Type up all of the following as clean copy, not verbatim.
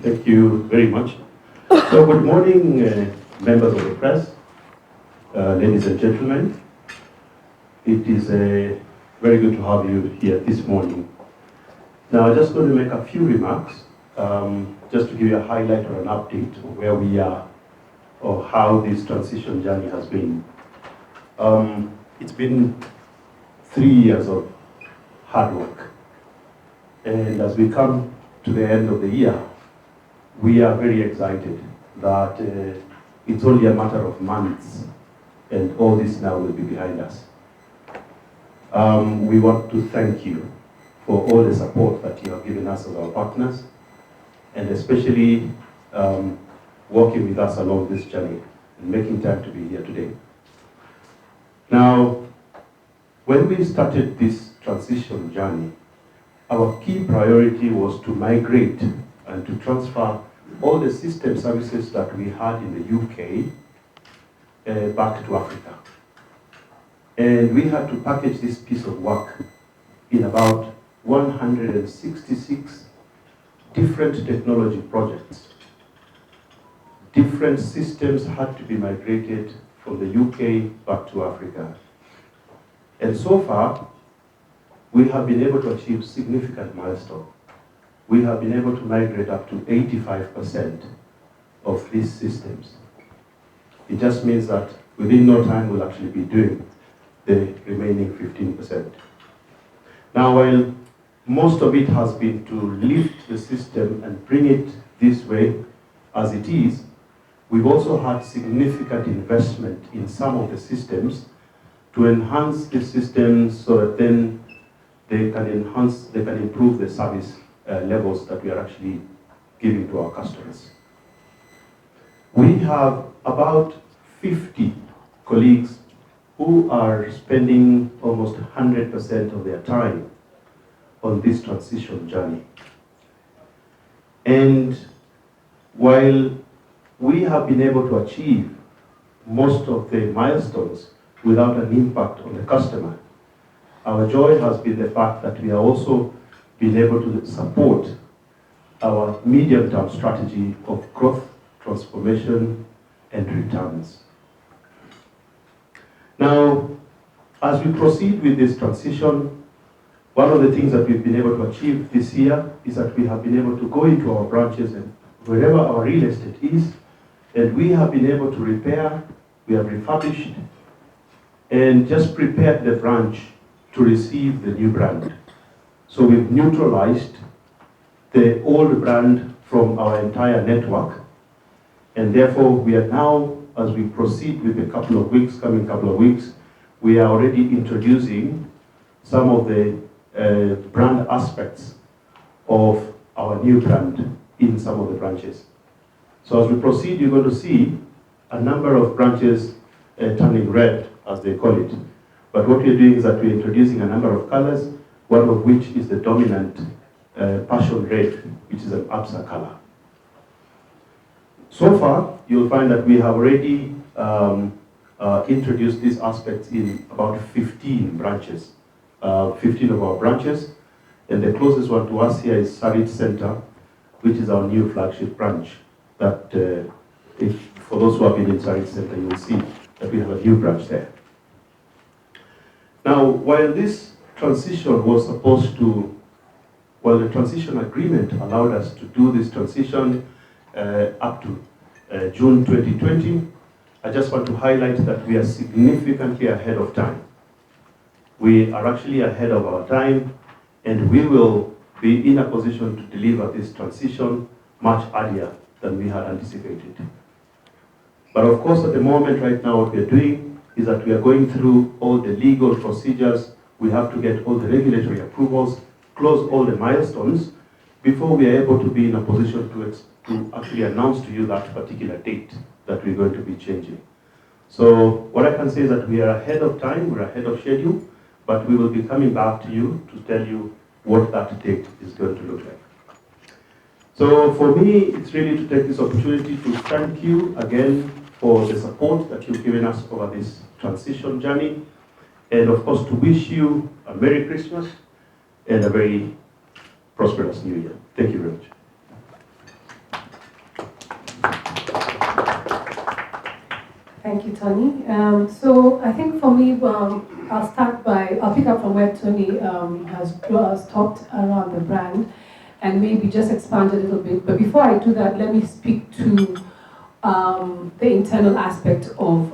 Thank you very much. So good morning, members of the press, ladies and gentlemen. It is very good to have you here this morning. Now, I'm just going to make a few remarks, just to give you a highlight or an update of where we are or how this transition journey has been. It's been 3 years of hard work. And as we come to the end of the year, we are very excited that it's only a matter of months and all this now will be behind us. We want to thank you for all the support that you have given us as our partners, and especially working with us along this journey and making time to be here today. Now, when we started this transition journey, our key priority was to migrate and to transfer all the system services that we had in the UK back to Africa. And we had to package this piece of work in about 166 different technology projects. Different systems had to be migrated from the UK back to Africa. And so far, we have been able to achieve significant milestones. We have been able to migrate up to 85% of these systems. It just means that within no time we'll actually be doing the remaining 15%. Now, while most of it has been to lift the system and bring it this way as it is, we've also had significant investment in some of the systems to enhance the systems so that then they can improve the service levels that we are actually giving to our customers. We have about 50 colleagues who are spending almost 100% of their time on this transition journey. And while we have been able to achieve most of the milestones without an impact on the customer, our joy has been the fact that we are also been able to support our medium-term strategy of growth, transformation, and returns. Now, as we proceed with this transition, one of the things that we've been able to achieve this year is that we have been able to go into our branches and wherever our real estate is, and we have been able to repair, we have refurbished, and just prepared the branch to receive the new brand. So we've neutralized the old brand from our entire network, and therefore we are now, as we proceed with the coming couple of weeks, we are already introducing some of the brand aspects of our new brand in some of the branches. So as we proceed, you're going to see a number of branches turning red, as they call it. But what we're doing is that we're introducing a number of colors, one of which is the dominant passion red, which is an Absa color. So far, you'll find that we have already introduced these aspects in about 15 branches, 15 of our branches, and the closest one to us here is Sarit Center, which is our new flagship branch. That, for those who have been in Sarit Center, you will see that we have a new branch there. Now, while this transition was supposed to, while the transition agreement allowed us to do this transition up to June 2020, I just want to highlight that we are significantly ahead of time. We are actually ahead of our time, and we will be in a position to deliver this transition much earlier than we had anticipated. But of course, at the moment right now, what we are doing is that we are going through all the legal procedures. We have to get all the regulatory approvals, close all the milestones before we are able to be in a position to actually announce to you that particular date that we're going to be changing. So what I can say is that we are ahead of time, we're ahead of schedule, but we will be coming back to you to tell you what that date is going to look like. So for me, it's really to take this opportunity to thank you again for the support that you've given us over this transition journey, and of course to wish you a Merry Christmas and a very prosperous New Year. Thank you very much. Thank you, Tony. So I think for me, I'll pick up from where Tony has talked around the brand and maybe just expand a little bit. But before I do that, let me speak to the internal aspect of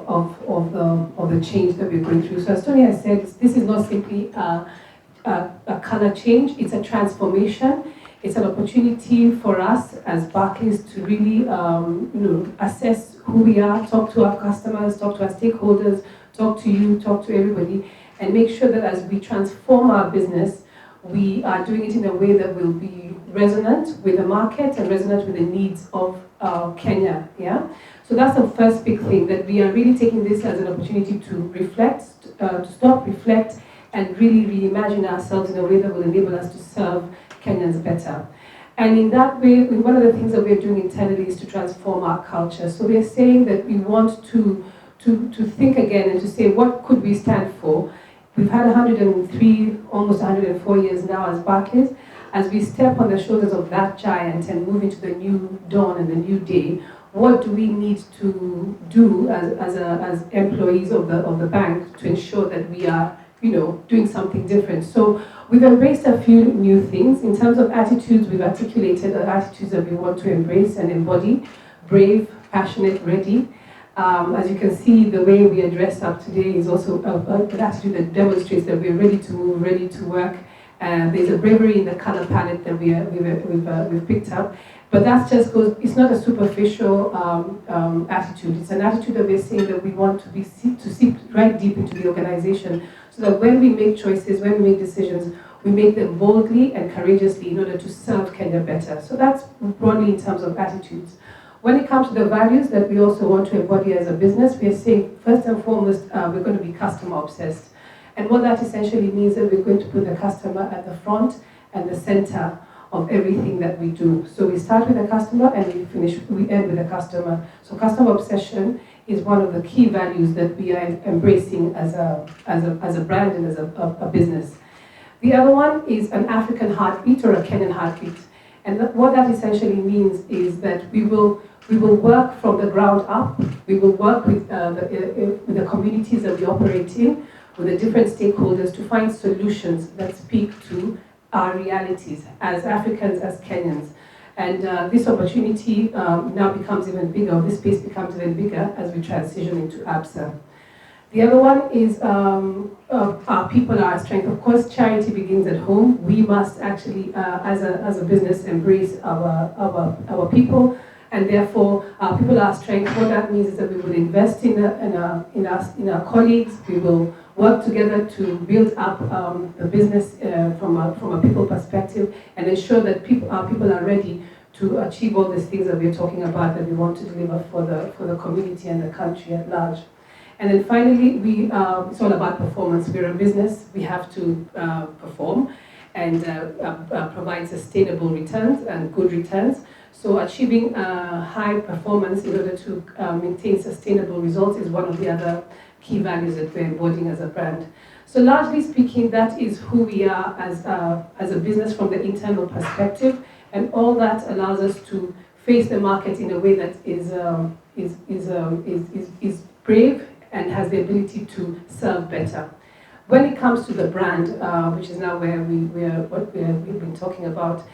the change that we're going through. So as Tony has said, this is not simply a color change, it's a transformation. It's an opportunity for us as Barclays to really assess who we are, talk to our customers, talk to our stakeholders, talk to you, talk to everybody, and make sure that as we transform our business, we are doing it in a way that will be resonant with the market and resonant with the needs of Kenya. Yeah? So that's the first big thing, that we are really taking this as an opportunity to reflect, to stop, reflect, and really reimagine ourselves in a way that will enable us to serve Kenyans better. And in that way, one of the things that we're doing internally is to transform our culture. So we're saying that we want to think again and to say, what could we stand for? We've had 103, almost 104 years now as Barclays. As we step on the shoulders of that giant and move into the new dawn and the new day, what do we need to do as employees of the bank to ensure that we are doing something different? So we've embraced a few new things. In terms of attitudes, we've articulated the attitudes that we want to embrace and embody: brave, passionate, ready. As you can see, the way we are dressed up today is also an attitude that demonstrates that we're ready to move, ready to work. There's a bravery in the color palette that we've picked up. But that's just goes, it's not a superficial attitude. It's an attitude that we're saying that we want to seep right deep into the organization, so that when we make choices, when we make decisions, we make them boldly and courageously in order to serve Kenya better. So that's broadly in terms of attitudes. When it comes to the values that we also want to embody as a business, we are saying, first and foremost, we're going to be customer obsessed. And what that essentially means is that we're going to put the customer at the front and the center of everything that we do. So we start with the customer and we end with the customer. So customer obsession is one of the key values that we are embracing as a brand and as a business. The other one is an African heartbeat or a Kenyan heartbeat. And what that essentially means is that we will work from the ground up. We will work with the communities that we operate in, with the different stakeholders, to find solutions that speak to our realities as Africans, as Kenyans. And this opportunity now becomes even bigger, this space becomes even bigger as we transition into Absa. The other one is our people are our strength. Of course, charity begins at home. We must actually, as a business, embrace our people, and therefore our people are our strength. What that means is that we will invest in our colleagues. We will work together to build up the business from a people perspective, and ensure that our people are ready to achieve all these things that we're talking about, that we want to deliver for the community and the country at large. And then finally, it's all about performance. We're a business, we have to perform and provide sustainable returns and good returns. So achieving high performance in order to maintain sustainable results is one of the other key values that we're embodying as a brand. So largely speaking, that is who we are as a business from the internal perspective, and all that allows us to face the market in a way that is brave and has the ability to serve better. When it comes to the brand, which is now where we've been talking about,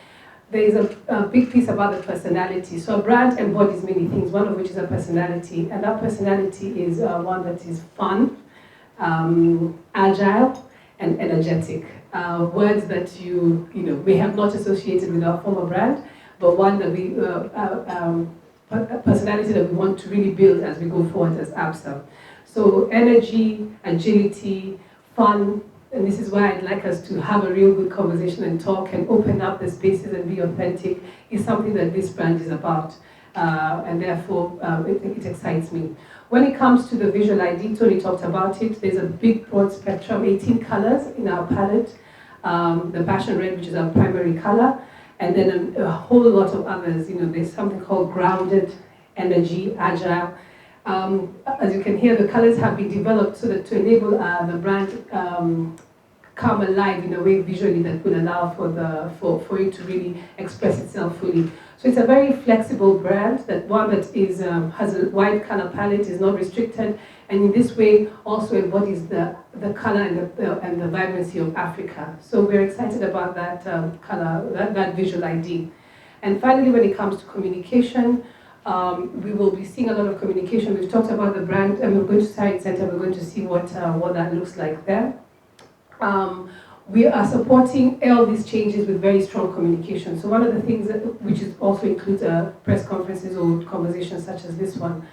there is a big piece about the personality. So a brand embodies many things, one of which is a personality, and that personality is one that is fun, agile, and energetic. Words that you may have not associated with our former brand, but one that we a personality that we want to really build as we go forward as Absa. So energy, agility, fun, and this is why I'd like us to have a real good conversation and talk and open up the spaces and be authentic, is something that this brand is about. And therefore, it excites me. When it comes to the visual ID, Tony talked about it, there's a big broad spectrum, 18 colors in our palette. The passion red, which is our primary color, and then a whole lot of others. There's something called grounded, energy, agile. As you can hear, the colors have been developed so that to enable the brand come alive in a way visually that will allow for it to really express itself fully. So it's a very flexible brand, one that is has a wide color palette, is not restricted, and in this way also embodies the color and the vibrancy of Africa. So we're excited about that color, that visual ID. And finally, when it comes to communication, we will be seeing a lot of communication. We've talked about the brand, and we're going to Science Center. We're going to see what that looks like there. We are supporting all these changes with very strong communication. So one of the things which is also includes press conferences or conversations such as this one.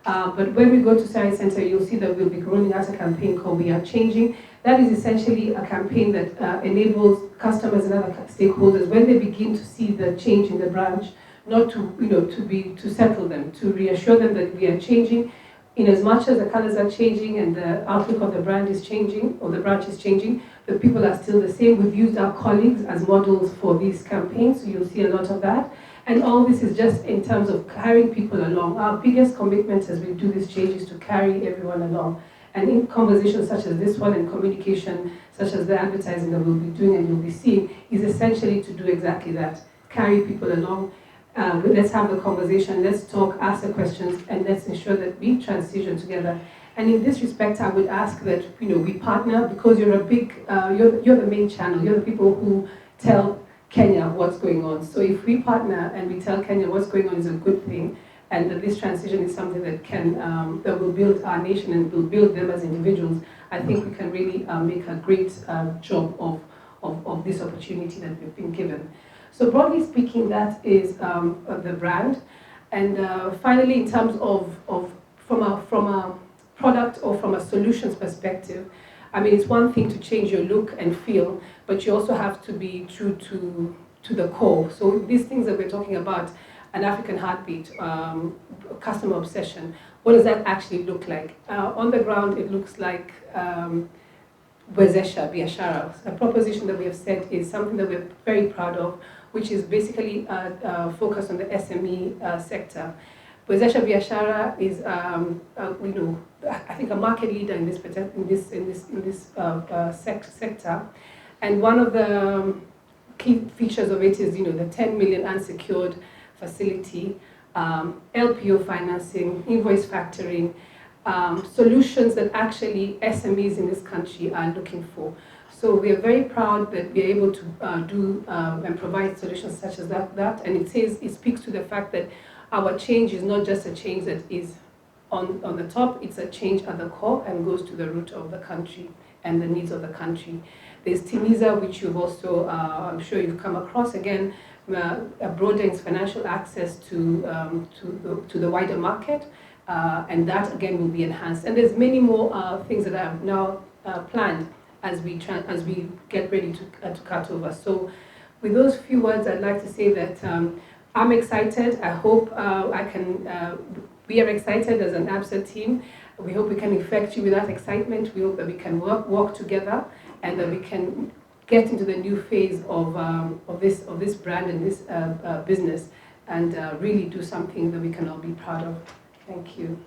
But when we go to Science Center, you'll see that we'll be rolling out a campaign called We Are Changing. That is essentially a campaign that enables customers and other stakeholders, when they begin to see the change in the branch, not to settle them, to reassure them that we are changing. In as much as the colors are changing and the outlook of the brand is changing, or the branch is changing, the people are still the same. We've used our colleagues as models for these campaigns, so you'll see a lot of that. And all this is just in terms of carrying people along. Our biggest commitment as we do this change is to carry everyone along. And in conversations such as this one and communication such as the advertising that we'll be doing and you'll be seeing is essentially to do exactly that, carry people along. Let's have the conversation, let's talk, ask the questions, and let's ensure that we transition together. And in this respect, I would ask that we partner, because you're a big, you're the main channel, you're the people who tell Kenya what's going on. So if we partner and we tell Kenya what's going on is a good thing, and that this transition is something that that will build our nation and will build them as individuals, I think we can really make a great job of this opportunity that we've been given. So broadly speaking, that is the brand. And finally, in terms of from a product or from a solutions perspective, I mean, it's one thing to change your look and feel, but you also have to be true to the core. So these things that we're talking about, an African heartbeat, customer obsession, what does that actually look like? On the ground, it looks like Wezesha Biashara. A proposition that we have said is something that we're very proud of, which is basically focused on the SME sector. Wezesha Biashara is, I think, a market leader in this sector, and one of the key features of it is, the 10 million unsecured facility, LPO financing, invoice factoring, solutions that actually SMEs in this country are looking for. So we are very proud that we are able to do and provide solutions such as that. And it speaks to the fact that our change is not just a change that is on the top, it's a change at the core and goes to the root of the country and the needs of the country. There's Timiza, which you've also, I'm sure you've come across again, broadens financial access to the wider market, and that again will be enhanced. And there's many more things that are now planned as we get ready to cut over. So with those few words, I'd like to say that I'm excited. I hope we are excited as an Absa team. We hope we can infect you with that excitement. We hope that we can work together and that we can get into the new phase of this brand and this business and really do something that we can all be proud of. Thank you.